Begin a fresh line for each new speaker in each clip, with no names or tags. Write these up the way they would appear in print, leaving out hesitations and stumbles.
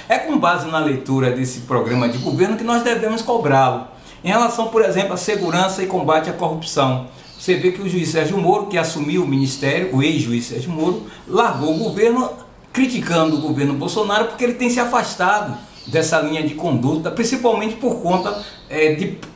É com base na leitura desse programa de governo que nós devemos cobrá-lo. Em relação, por exemplo, à segurança e combate à corrupção, você vê que o juiz Sérgio Moro, que assumiu o ministério, o ex-juiz Sérgio Moro, largou o governo criticando o governo Bolsonaro porque ele tem se afastado dessa linha de conduta, principalmente por conta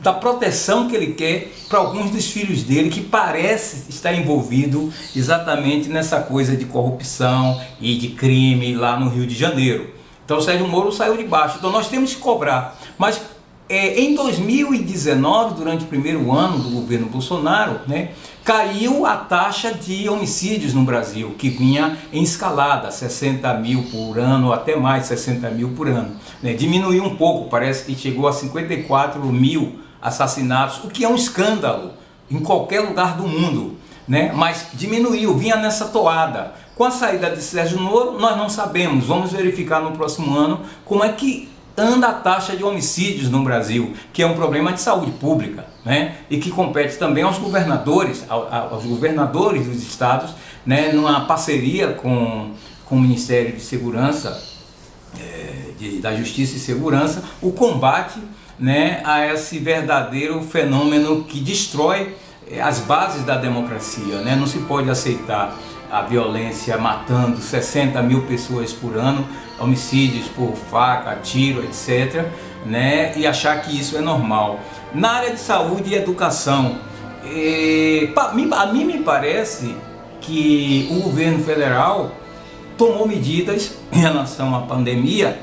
da proteção que ele quer para alguns dos filhos dele, que parece estar envolvido exatamente nessa coisa de corrupção e de crime lá no Rio de Janeiro. Então o Sérgio Moro saiu de baixo, então nós temos que cobrar. Mas em 2019, durante o primeiro ano do governo Bolsonaro, né, caiu a taxa de homicídios no Brasil, que vinha em escalada, 60 mil por ano, ou até mais 60 mil por ano. Né? Diminuiu um pouco, parece que chegou a 54 mil assassinatos, o que é um escândalo em qualquer lugar do mundo. Né? Mas diminuiu, vinha nessa toada. Com a saída de Sérgio Moro, nós não sabemos, vamos verificar no próximo ano como é que anda a taxa de homicídios no Brasil, que é um problema de saúde pública, né? E que compete também aos governadores, aos governadores dos estados, né? Numa parceria com o Ministério de Segurança, da Justiça e Segurança, o combate, né, a esse verdadeiro fenômeno que destrói as bases da democracia, né? Não se pode aceitar a violência matando 60 mil pessoas por ano, homicídios por faca, tiro, etc., né? E achar que isso é normal. Na área de saúde e educação, a mim me parece que o governo federal tomou medidas em relação à pandemia,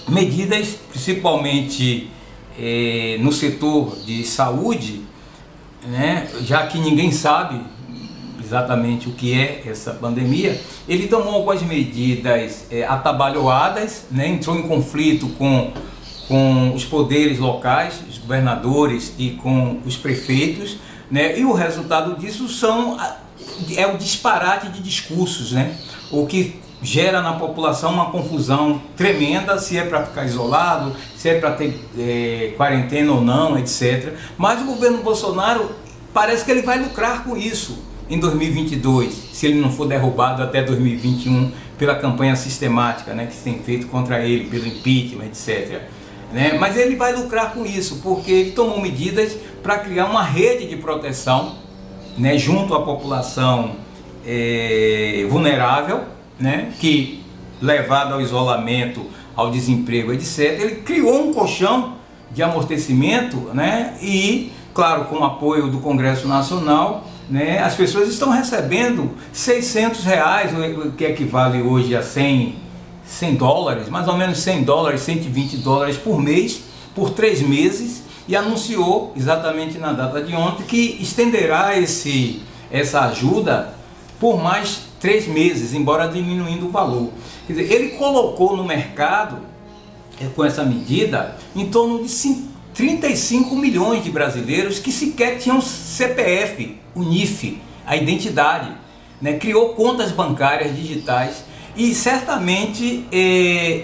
medidas principalmente no setor de saúde, né? Já que ninguém sabe exatamente o que é essa pandemia. Ele tomou algumas medidas atabalhoadas, né? Entrou em conflito com os poderes locais, os governadores e com os prefeitos, né? E o resultado disso é o disparate de discursos, né? O que gera na população uma confusão tremenda, se é para ficar isolado, se é para ter quarentena ou não, etc. Mas o governo Bolsonaro parece que ele vai lucrar com isso em 2022, se ele não for derrubado até 2021 pela campanha sistemática, né, que se tem feito contra ele, pelo impeachment, etc. Né? Mas ele vai lucrar com isso, porque ele tomou medidas para criar uma rede de proteção, né, junto à população vulnerável, né, que levado ao isolamento, ao desemprego, etc. Ele criou um colchão de amortecimento, né, e, claro, com o apoio do Congresso Nacional, né, as pessoas estão recebendo R$600, o que equivale hoje a 100 dólares, mais ou menos 100 dólares, 120 dólares por mês, por 3 meses, e anunciou exatamente na data de ontem que estenderá essa ajuda por mais 3 meses, embora diminuindo o valor. Quer dizer, ele colocou no mercado, com essa medida, em torno de 35 milhões de brasileiros que sequer tinham CPF, o NIF, a identidade, né? Criou contas bancárias digitais e certamente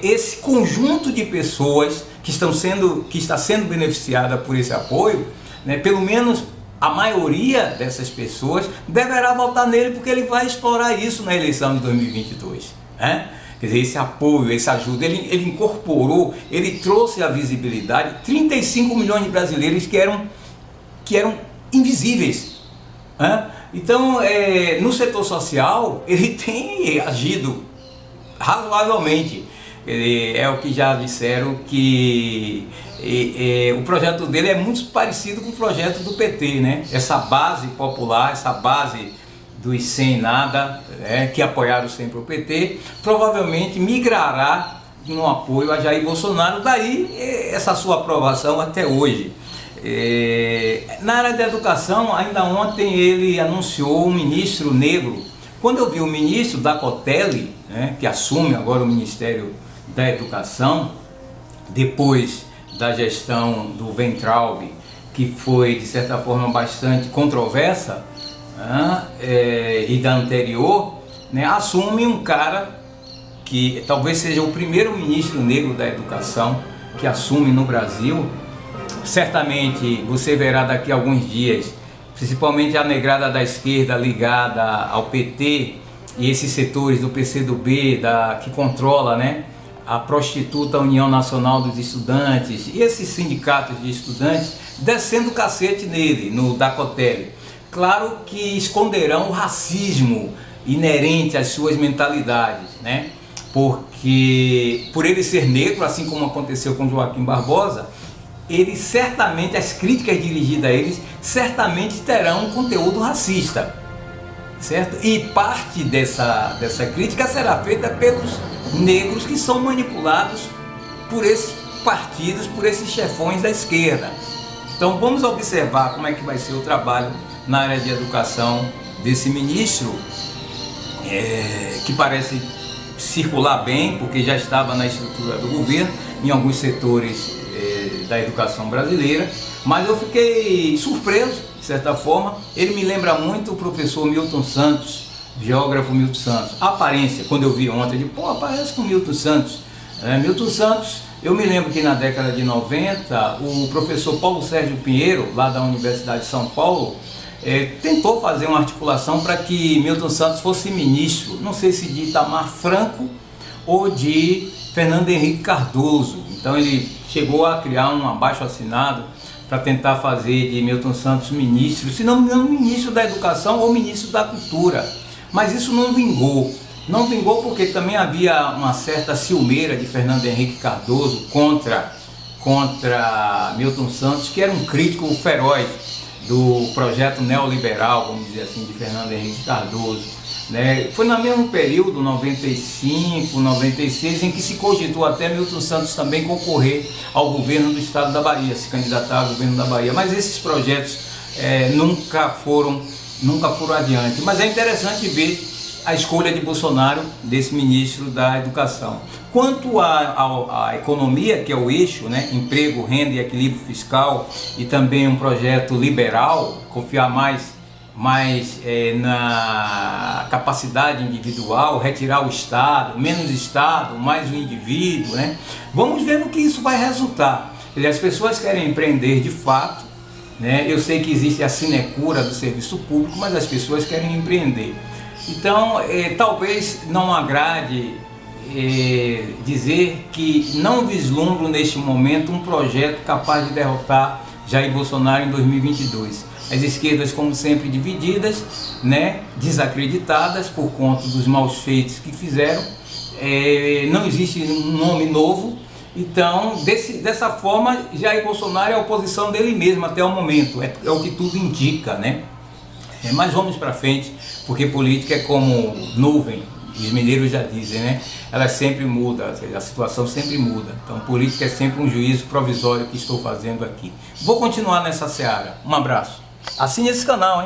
esse conjunto de pessoas que está sendo beneficiada por esse apoio, né? Pelo menos a maioria dessas pessoas deverá votar nele, porque ele vai explorar isso na eleição de 2022, né? Quer dizer, esse apoio, essa ajuda, ele incorporou, ele trouxe à visibilidade 35 milhões de brasileiros que eram invisíveis, né? Então, no setor social, ele tem agido razoavelmente. É o que já disseram, que o projeto dele é muito parecido com o projeto do PT, né? Essa base popular, essa base dos sem nada, que apoiaram sempre o PT, provavelmente migrará no apoio a Jair Bolsonaro, daí essa sua aprovação até hoje. Na área da educação, ainda ontem ele anunciou um ministro negro. Quando eu vi o ministro Dacotelli, né, que assume agora o Ministério da Educação, depois da gestão do Weintraub, que foi de certa forma bastante controversa, e da anterior, né, assume um cara que talvez seja o primeiro ministro negro da educação que assume no Brasil. Certamente você verá daqui a alguns dias, principalmente a negrada da esquerda ligada ao PT e esses setores do PCdoB que controla, né, a prostituta União Nacional dos Estudantes e esses sindicatos de estudantes descendo o cacete nele, no Dacotelli. Claro que esconderão o racismo inerente às suas mentalidades, né? Porque por ele ser negro, assim como aconteceu com Joaquim Barbosa, ele certamente, as críticas dirigidas a eles, certamente terão um conteúdo racista, certo? E parte dessa crítica será feita pelos negros que são manipulados por esses partidos, por esses chefões da esquerda. Então vamos observar como é que vai ser o trabalho na área de educação desse ministro, que parece circular bem, porque já estava na estrutura do governo, em alguns setores da educação brasileira, mas eu fiquei surpreso, de certa forma. Ele me lembra muito o professor Milton Santos, geógrafo Milton Santos. A aparência, quando eu vi ontem, eu disse, parece com Milton Santos. Milton Santos, eu me lembro que na década de 90, o professor Paulo Sérgio Pinheiro, lá da Universidade de São Paulo, tentou fazer uma articulação para que Milton Santos fosse ministro, não sei se de Itamar Franco ou de Fernando Henrique Cardoso. Então ele chegou a criar um abaixo-assinado para tentar fazer de Milton Santos ministro, se não me engano, ministro da Educação ou ministro da Cultura. Mas isso não vingou. Não vingou porque também havia uma certa ciumeira de Fernando Henrique Cardoso contra Milton Santos, que era um crítico feroz do projeto neoliberal, vamos dizer assim, de Fernando Henrique Cardoso. Foi no mesmo período, 95, 96, em que se cogitou até Milton Santos também concorrer ao governo do estado da Bahia, se candidatar ao governo da Bahia. Mas esses projetos nunca foram adiante. Mas é interessante ver a escolha de Bolsonaro, desse ministro da Educação. Quanto à economia, que é o eixo, emprego, renda e equilíbrio fiscal, e também um projeto liberal, confiar mais na capacidade individual, retirar o Estado, menos Estado, mais o indivíduo, Vamos ver no que isso vai resultar. As pessoas querem empreender de fato, Eu sei que existe a sinecura do serviço público, mas as pessoas querem empreender. Então, talvez não agrade dizer que não vislumbro neste momento um projeto capaz de derrotar Jair Bolsonaro em 2022. As esquerdas, como sempre, divididas, desacreditadas por conta dos maus feitos que fizeram. Não existe um nome novo. Então, dessa forma, Jair Bolsonaro é a oposição dele mesmo até o momento. É o que tudo indica, Mas vamos para frente, porque política é como nuvem, os mineiros já dizem, Ela sempre muda, a situação sempre muda. Então política é sempre um juízo provisório que estou fazendo aqui. Vou continuar nessa seara. Um abraço. Assine esse canal,